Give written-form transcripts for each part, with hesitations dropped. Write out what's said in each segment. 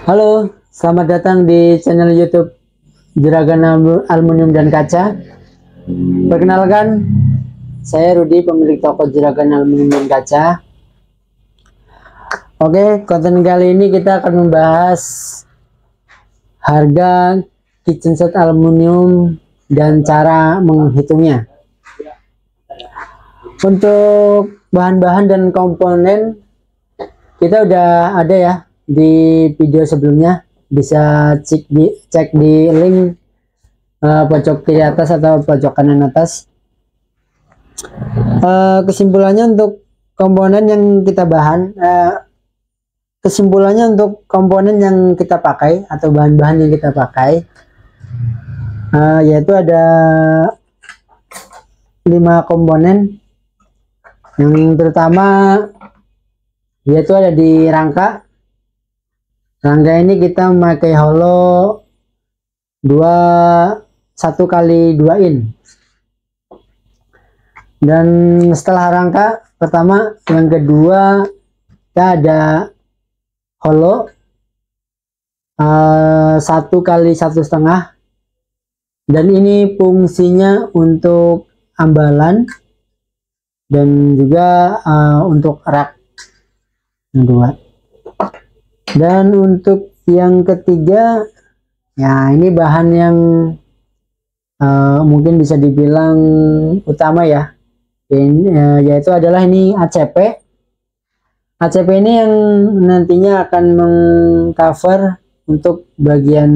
Halo, selamat datang di channel YouTube Juragan Aluminium dan Kaca. Perkenalkan, saya Rudi, pemilik toko Juragan Aluminium dan Kaca. Oke, konten kali ini kita akan membahas harga kitchen set aluminium dan cara menghitungnya. Untuk bahan-bahan dan komponen kita udah ada ya di video sebelumnya, bisa cek di link pojok kiri atas atau pojok kanan atas. Kesimpulannya untuk komponen yang kita kesimpulannya untuk komponen yang kita pakai atau bahan-bahan yang kita pakai, yaitu ada 5 komponen. Yang pertama yaitu ada di rangka. Rangka ini kita memakai hollow 1 kali 2 in. Dan setelah rangka pertama, yang kedua kita ada hollow 1 kali 1,5, dan ini fungsinya untuk ambalan dan juga untuk rak yang dua. Dan untuk yang ketiga, ya ini bahan yang mungkin bisa dibilang utama ya, yaitu adalah ini ACP. ACP ini yang nantinya akan mengcover untuk bagian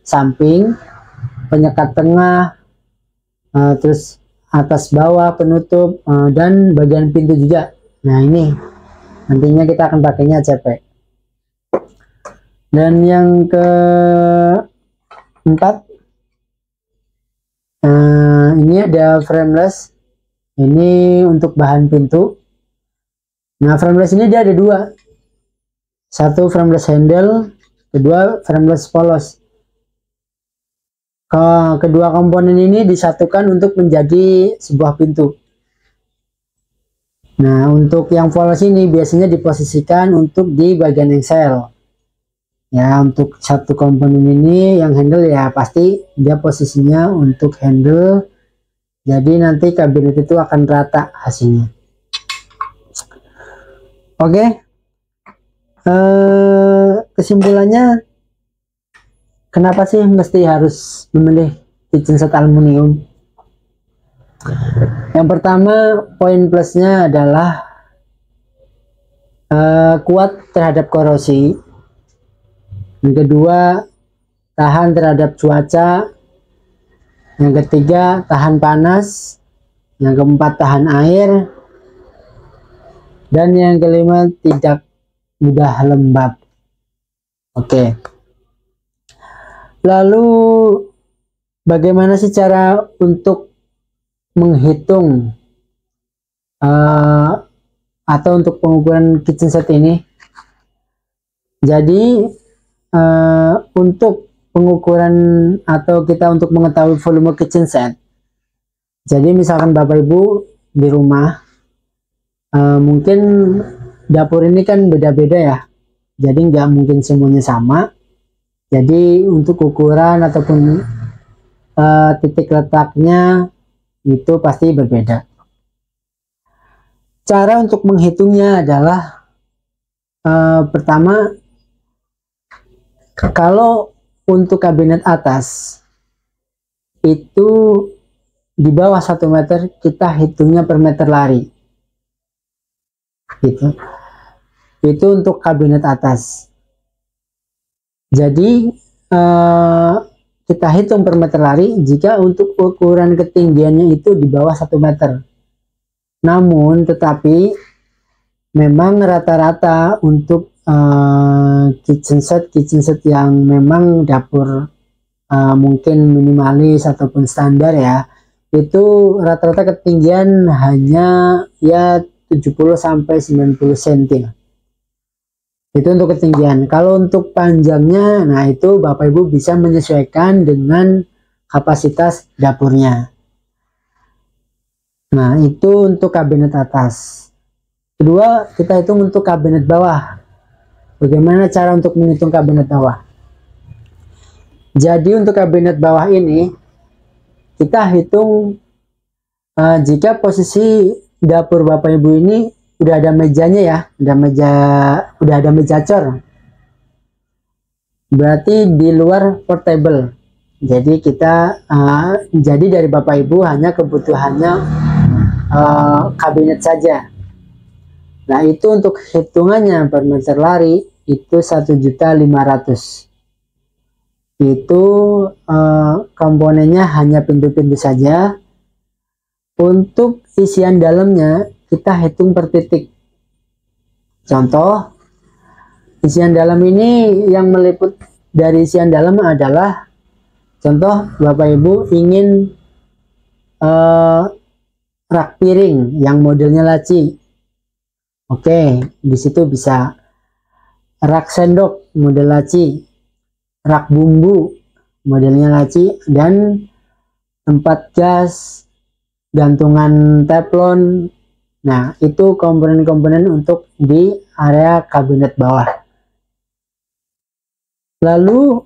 samping, penyekat tengah, terus atas bawah penutup, dan bagian pintu juga. Nah ini nantinya kita akan pakainya ACP. Dan yang keempat, ini ada frameless. Ini untuk bahan pintu. Nah, frameless ini dia ada 2. 1 frameless handle, kedua frameless polos. Kedua komponen ini disatukan untuk menjadi sebuah pintu. Nah, untuk yang polos ini biasanya diposisikan untuk di bagian engsel. Ya, untuk satu komponen ini yang handle ya pasti dia posisinya untuk handle, jadi nanti kabinet itu akan rata hasilnya. Oke, kesimpulannya, kenapa sih mesti harus memilih kitchen set aluminium? Yang pertama, poin plusnya adalah kuat terhadap korosi. Yang kedua, tahan terhadap cuaca. Yang ketiga, tahan panas. Yang keempat, tahan air. Dan yang kelima, tidak mudah lembab. Oke. Lalu bagaimana sih cara untuk menghitung atau untuk pengukuran kitchen set ini? Jadi untuk pengukuran atau kita untuk mengetahui volume kitchen set, jadi misalkan Bapak Ibu di rumah, mungkin dapur ini kan beda-beda ya, jadi nggak mungkin semuanya sama. Jadi untuk ukuran ataupun titik letaknya itu pasti berbeda. Cara untuk menghitungnya adalah pertama, kalau untuk kabinet atas itu di bawah 1 meter, kita hitungnya per meter lari gitu. Itu untuk kabinet atas. Jadi kita hitung per meter lari jika untuk ukuran ketinggiannya itu di bawah 1 meter. Namun tetapi memang rata-rata untuk kitchen set yang memang dapur mungkin minimalis ataupun standar ya, itu rata-rata ketinggian hanya ya 70 sampai 90 cm. Itu untuk ketinggian. Kalau untuk panjangnya, nah itu Bapak Ibu bisa menyesuaikan dengan kapasitas dapurnya. Nah itu untuk kabinet atas. Kedua, kita hitung untuk kabinet bawah. Bagaimana cara untuk menghitung kabinet bawah? Jadi untuk kabinet bawah ini kita hitung jika posisi dapur Bapak Ibu ini udah ada mejanya ya, udah ada meja cor. Berarti di luar portable. Jadi kita jadi dari Bapak Ibu hanya kebutuhannya kabinet saja. Nah, itu untuk hitungannya per meter lari itu 1.500.000. Itu komponennya hanya pintu-pintu saja. Untuk isian dalamnya kita hitung per titik. Contoh, isian dalam ini yang meliput dari isian dalam adalah contoh Bapak Ibu ingin rak piring yang modelnya laci. Oke, di situ bisa rak sendok model laci, rak bumbu modelnya laci, dan tempat gas, gantungan teflon. Nah, itu komponen-komponen untuk di area kabinet bawah. Lalu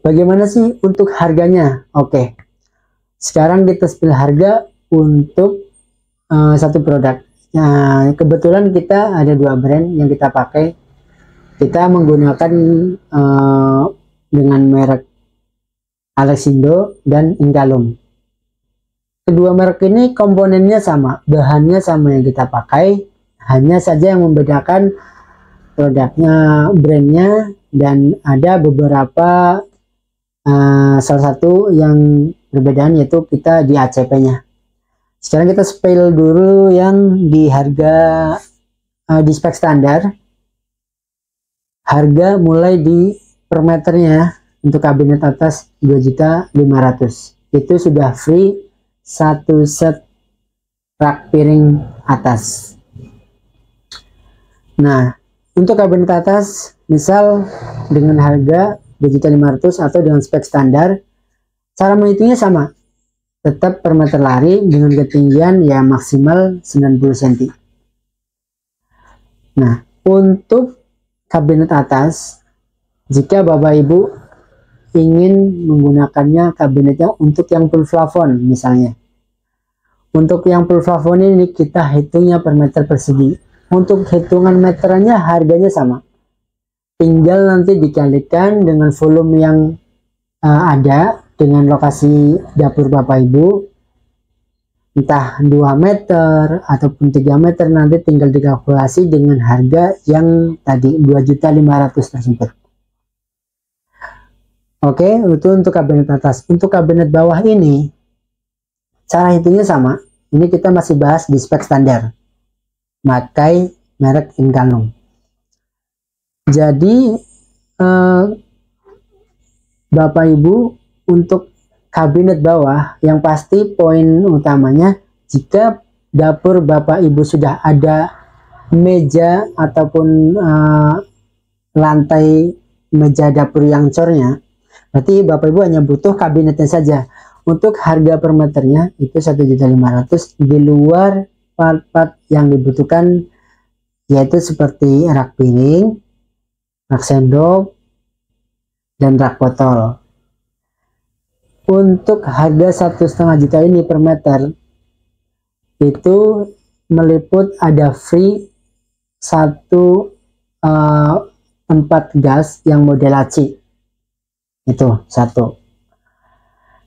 bagaimana sih untuk harganya? Oke, sekarang kita spill harga untuk satu produk. Nah, kebetulan kita ada dua brand yang kita pakai. Kita menggunakan dengan merek Alexindo dan Inkalum. Kedua merek ini komponennya sama, bahannya sama yang kita pakai, hanya saja yang membedakan produknya, brandnya, dan ada beberapa salah satu yang perbedaan yaitu kita di ACP-nya. Sekarang kita spill dulu yang di harga di spek standar. Harga mulai di per meternya untuk kabinet atas 2.500.000. Itu sudah free satu set rak piring atas. Nah, untuk kabinet atas misal dengan harga 2.500.000 atau dengan spek standar, cara menghitungnya sama, tetap per meter lari dengan ketinggian ya maksimal 90 cm. Nah, untuk kabinet atas, jika Bapak Ibu ingin menggunakannya kabinetnya untuk yang full plafon misalnya. Untuk yang full plafon ini kita hitungnya per meter persegi. Untuk hitungan meterannya harganya sama. Tinggal nanti dikalikan dengan volume yang ada dengan lokasi dapur Bapak Ibu, entah 2 meter ataupun 3 meter, nanti tinggal dikalkulasi dengan harga yang tadi 2.500.000 tersebut. Oke, itu untuk kabinet atas. Untuk kabinet bawah ini cara hitungnya sama. Ini kita masih bahas di spek standar, pakai merek Inkalum. Jadi Bapak Ibu, untuk kabinet bawah yang pasti poin utamanya, jika dapur Bapak Ibu sudah ada meja ataupun lantai meja dapur yang cornya, berarti Bapak Ibu hanya butuh kabinetnya saja. Untuk harga per meternya itu 1.500.000 di luar part-part yang dibutuhkan, yaitu seperti rak piring, rak sendok, dan rak botol. Untuk harga 1,5 juta ini per meter itu meliput ada free satu tempat gas yang model laci, itu satu.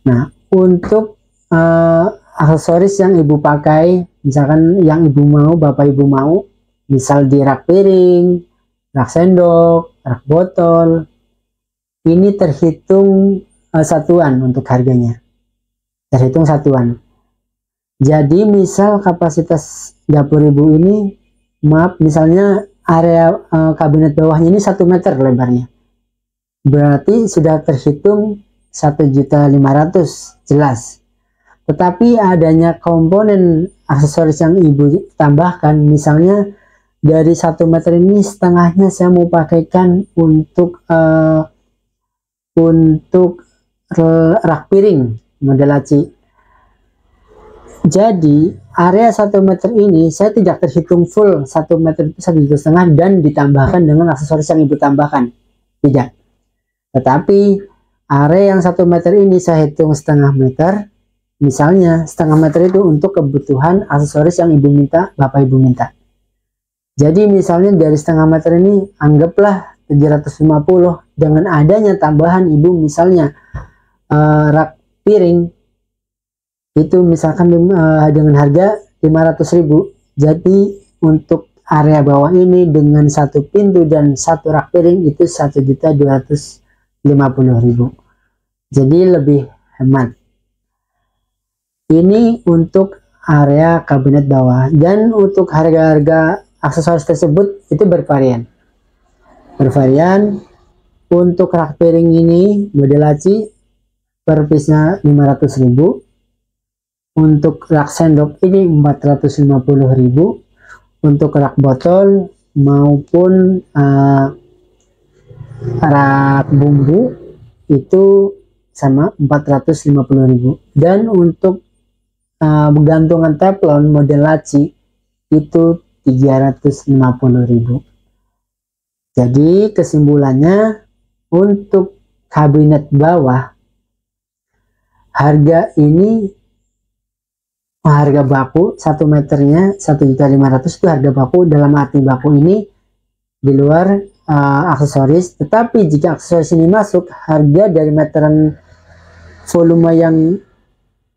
Nah, untuk aksesoris yang ibu pakai, misalkan yang ibu mau, Bapak Ibu mau, misal di rak piring, rak sendok, rak botol, ini terhitung satuan untuk harganya, terhitung satuan. Jadi misal kapasitas dapur ibu ini, maaf, misalnya area kabinet bawahnya ini 1 meter lebarnya, berarti sudah terhitung 1.500.000 jelas. Tetapi adanya komponen aksesoris yang ibu tambahkan, misalnya dari 1 meter ini setengahnya saya mau pakaikan untuk rak piring model laci. Jadi area 1 meter ini saya tidak terhitung full 1 meter itu 1,5 juta dan ditambahkan dengan aksesoris yang ibu tambahkan, tidak. Tetapi area yang 1 meter ini saya hitung setengah meter. Misalnya setengah meter itu untuk kebutuhan aksesoris yang ibu minta, bapak ibu minta. Jadi misalnya dari setengah meter ini anggaplah 750 dengan adanya tambahan ibu misalnya rak piring itu misalkan dengan harga 500.000. Jadi untuk area bawah ini dengan satu pintu dan satu rak piring itu 1.250.000. Jadi lebih hemat. Ini untuk area kabinet bawah, dan untuk harga-harga aksesoris tersebut itu bervarian. Untuk rak piring ini model laci per piece-nya 500.000. Untuk rak sendok ini 450.000. Untuk rak botol maupun rak bumbu itu sama 450.000. Dan untuk gantungan teflon model laci itu 350.000. Jadi kesimpulannya, untuk kabinet bawah harga ini harga baku 1 meternya 1.500.000 itu harga baku, dalam arti baku ini di luar aksesoris. Tetapi jika aksesoris ini masuk, harga dari meteran volume yang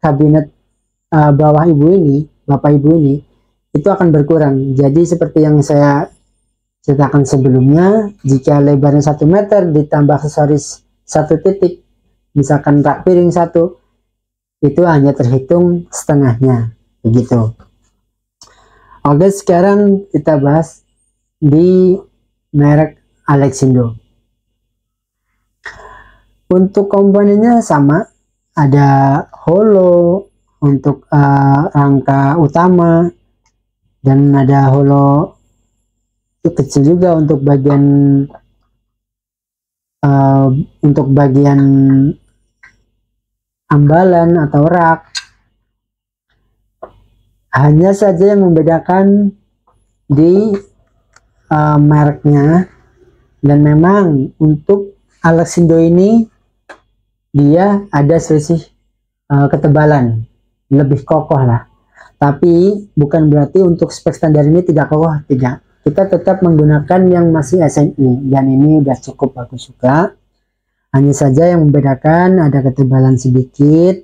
kabinet bawah ibu ini, bapak ibu ini, itu akan berkurang. Jadi seperti yang saya ceritakan sebelumnya, jika lebarnya 1 meter ditambah aksesoris 1 titik, misalkan rak piring 1, itu hanya terhitung setengahnya, begitu. Oke, sekarang kita bahas di merek Alexindo. Untuk komponennya sama, ada holo untuk rangka utama, dan ada holo itu kecil juga untuk bagian ambalan atau rak. Hanya saja yang membedakan di mereknya, dan memang untuk Alexindo ini dia ada selisih ketebalan, lebih kokoh lah. Tapi bukan berarti untuk spek standar ini tidak kokoh, tidak. Kita tetap menggunakan yang masih SNI, dan ini udah cukup bagus juga. Hanya saja yang membedakan ada ketebalan sedikit,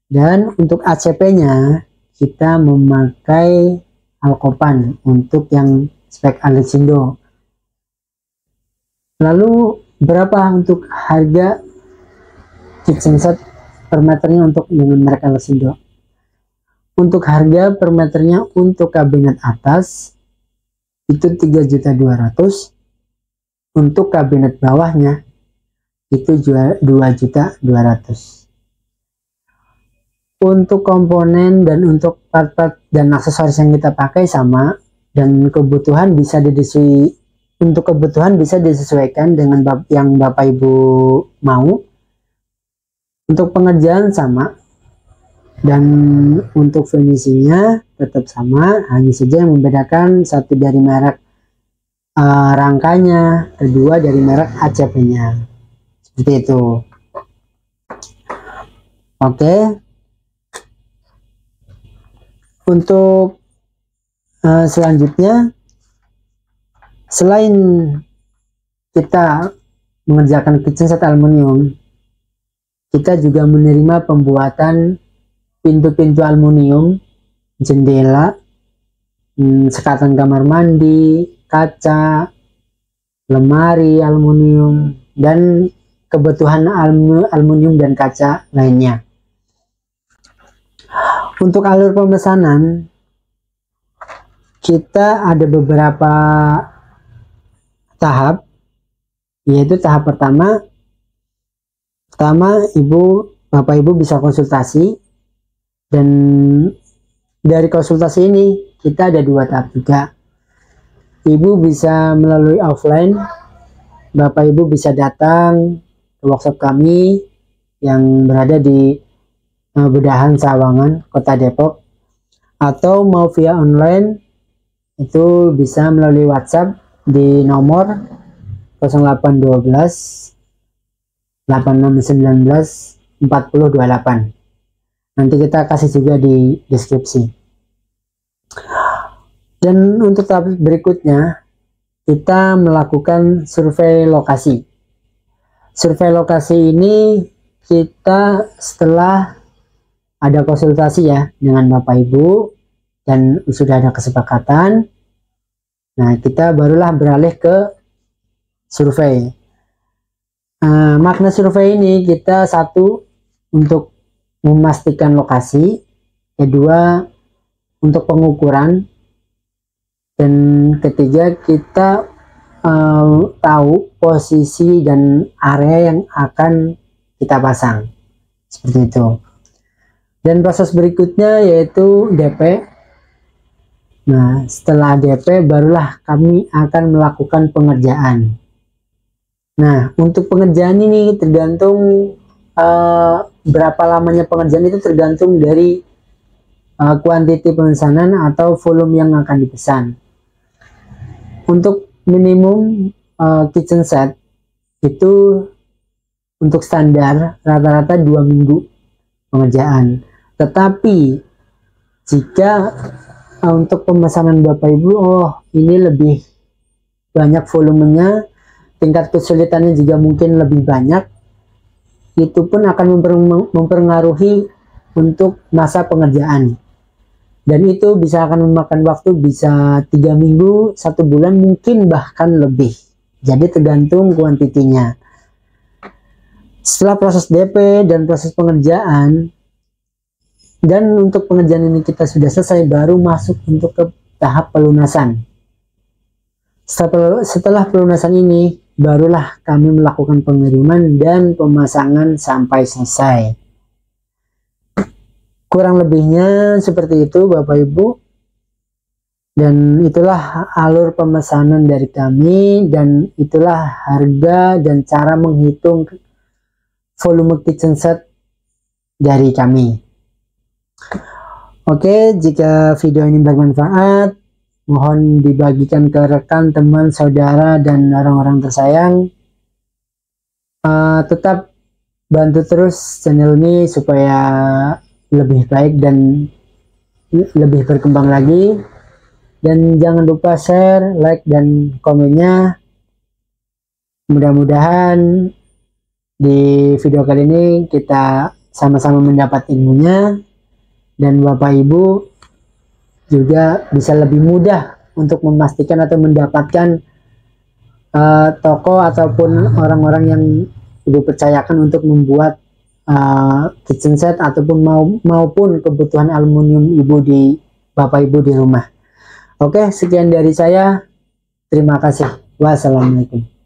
dan untuk ACP-nya kita memakai Alcopan untuk yang spek Alexindo. Lalu berapa untuk harga kitchen set per meternya untuk dengan merek Alexindo? Untuk harga per meternya untuk kabinet atas itu 3.200.000. Untuk kabinet bawahnya itu 2.200.000. Untuk komponen dan untuk part-part dan aksesoris yang kita pakai sama, dan kebutuhan bisa disesuaikan dengan yang bapak ibu mau. Untuk pengerjaan sama, dan untuk finishingnya tetap sama, hanya saja yang membedakan satu dari merek rangkanya, kedua dari merek ACP-nya, seperti itu. Oke, untuk selanjutnya, selain kita mengerjakan kitchen set aluminium, kita juga menerima pembuatan pintu-pintu aluminium, jendela, sekatan kamar mandi, kaca, lemari aluminium, dan kebutuhan aluminium dan kaca lainnya. Untuk alur pemesanan, kita ada beberapa tahap, yaitu tahap pertama, bapak ibu bisa konsultasi, dan dari konsultasi ini kita ada 2 tahap juga. Ibu bisa melalui offline, bapak ibu bisa datang ke workshop kami yang berada di Bedahan Sawangan, Kota Depok, atau mau via online itu bisa melalui WhatsApp di nomor 0812 8619 4028. Nanti kita kasih juga di deskripsi. Dan untuk tahap berikutnya kita melakukan survei lokasi. Survei lokasi ini kita setelah ada konsultasi ya dengan Bapak Ibu dan sudah ada kesepakatan. Nah, kita barulah beralih ke survei. Makna survei ini kita satu untuk memastikan lokasi, kedua untuk pengukuran, dan ketiga kita tahu posisi dan area yang akan kita pasang, seperti itu. Dan proses berikutnya yaitu DP. Nah, setelah DP barulah kami akan melakukan pengerjaan. Nah, untuk pengerjaan ini tergantung berapa lamanya pengerjaan, itu tergantung dari kuantiti pemesanan atau volume yang akan dipesan. Untuk minimum kitchen set itu untuk standar rata-rata 2 minggu pengerjaan. Tetapi jika untuk pemesanan Bapak Ibu, ini lebih banyak volumenya, tingkat kesulitannya juga mungkin lebih banyak, itu pun akan mempengaruhi untuk masa pengerjaan. Dan itu bisa akan memakan waktu bisa 3 minggu, 1 bulan, mungkin bahkan lebih. Jadi tergantung kuantitinya. Setelah proses DP dan proses pengerjaan, dan untuk pengerjaan ini kita sudah selesai, baru masuk untuk ke tahap pelunasan. Setelah pelunasan ini, barulah kami melakukan pengiriman dan pemasangan sampai selesai. Kurang lebihnya seperti itu Bapak Ibu. Dan itulah alur pemesanan dari kami, dan itulah harga dan cara menghitung volume kitchen set dari kami. Oke, jika video ini bermanfaat, mohon dibagikan ke rekan, teman, saudara, dan orang-orang tersayang. Tetap bantu terus channel ini supaya lebih baik dan lebih berkembang lagi. Dan jangan lupa share, like, dan komennya. Mudah-mudahan di video kali ini kita sama-sama mendapat ilmunya, dan Bapak Ibu juga bisa lebih mudah untuk memastikan atau mendapatkan toko ataupun orang-orang yang Ibu percayakan untuk membuat kitchen set ataupun maupun kebutuhan aluminium Ibu di Bapak Ibu di rumah. Oke, sekian dari saya. Terima kasih. Wassalamualaikum.